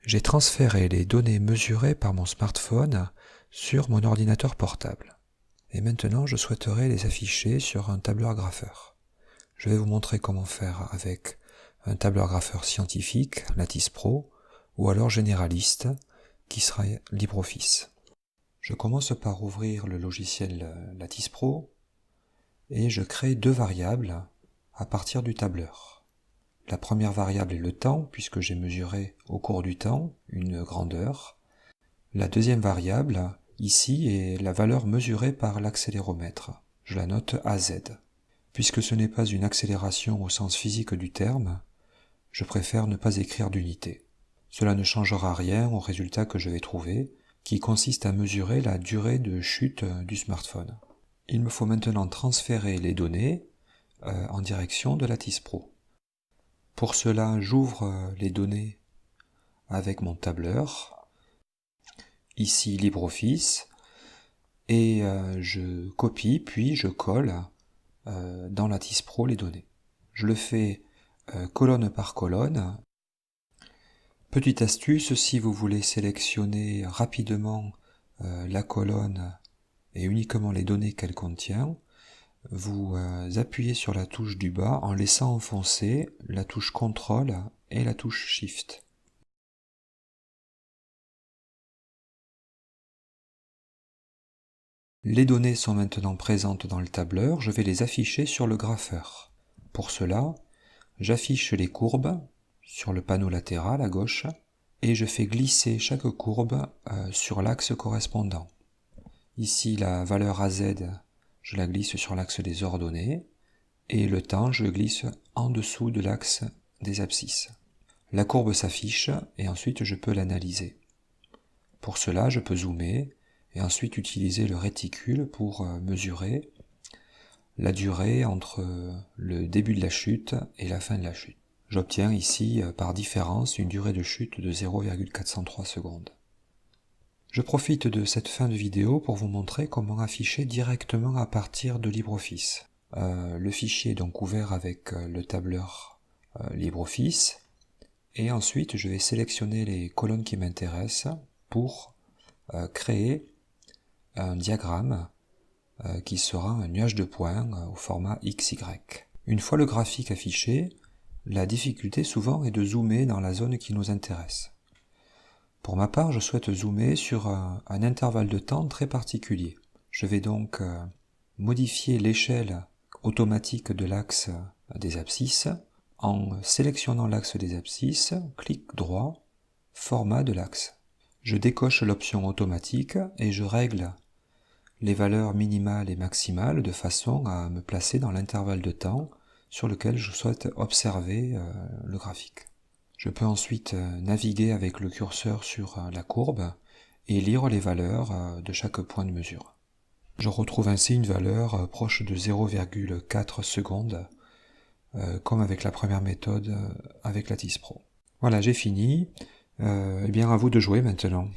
J'ai transféré les données mesurées par mon smartphone sur mon ordinateur portable. Et maintenant, je souhaiterais les afficher sur un tableur grapheur. Je vais vous montrer comment faire avec un tableur grapheur scientifique, Lattice Pro, ou alors généraliste, qui sera LibreOffice. Je commence par ouvrir le logiciel Lattice Pro et je crée deux variables à partir du tableur. La première variable est le temps, puisque j'ai mesuré au cours du temps une grandeur. La deuxième variable, ici, est la valeur mesurée par l'accéléromètre. Je la note AZ. Puisque ce n'est pas une accélération au sens physique du terme, je préfère ne pas écrire d'unité. Cela ne changera rien au résultat que je vais trouver, qui consiste à mesurer la durée de chute du smartphone. Il me faut maintenant transférer les données en direction de Lattice Pro. Pour cela, j'ouvre les données avec mon tableur, ici LibreOffice, et je copie puis je colle dans Lattice Pro les données. Je le fais colonne par colonne. Petite astuce, si vous voulez sélectionner rapidement la colonne et uniquement les données qu'elle contient, vous appuyez sur la touche du bas en laissant enfoncer la touche CTRL et la touche SHIFT. Les données sont maintenant présentes dans le tableur, je vais les afficher sur le grapheur. Pour cela, j'affiche les courbes sur le panneau latéral à gauche et je fais glisser chaque courbe sur l'axe correspondant. Ici, la valeur AZ, je la glisse sur l'axe des ordonnées et le temps, je le glisse en dessous de l'axe des abscisses. La courbe s'affiche et ensuite je peux l'analyser. Pour cela, je peux zoomer et ensuite utiliser le réticule pour mesurer la durée entre le début de la chute et la fin de la chute. J'obtiens ici par différence une durée de chute de 0,403 secondes. Je profite de cette fin de vidéo pour vous montrer comment afficher directement à partir de LibreOffice. Le fichier est donc ouvert avec le tableur LibreOffice et ensuite je vais sélectionner les colonnes qui m'intéressent pour créer un diagramme qui sera un nuage de points au format XY. Une fois le graphique affiché, la difficulté souvent est de zoomer dans la zone qui nous intéresse. Pour ma part, je souhaite zoomer sur un intervalle de temps très particulier. Je vais donc modifier l'échelle automatique de l'axe des abscisses en sélectionnant l'axe des abscisses, clic droit, format de l'axe. Je décoche l'option automatique et je règle les valeurs minimales et maximales de façon à me placer dans l'intervalle de temps sur lequel je souhaite observer le graphique. Je peux ensuite naviguer avec le curseur sur la courbe et lire les valeurs de chaque point de mesure. Je retrouve ainsi une valeur proche de 0,4 secondes, comme avec la première méthode avec Lattice Pro. Voilà, j'ai fini. Eh bien, à vous de jouer maintenant.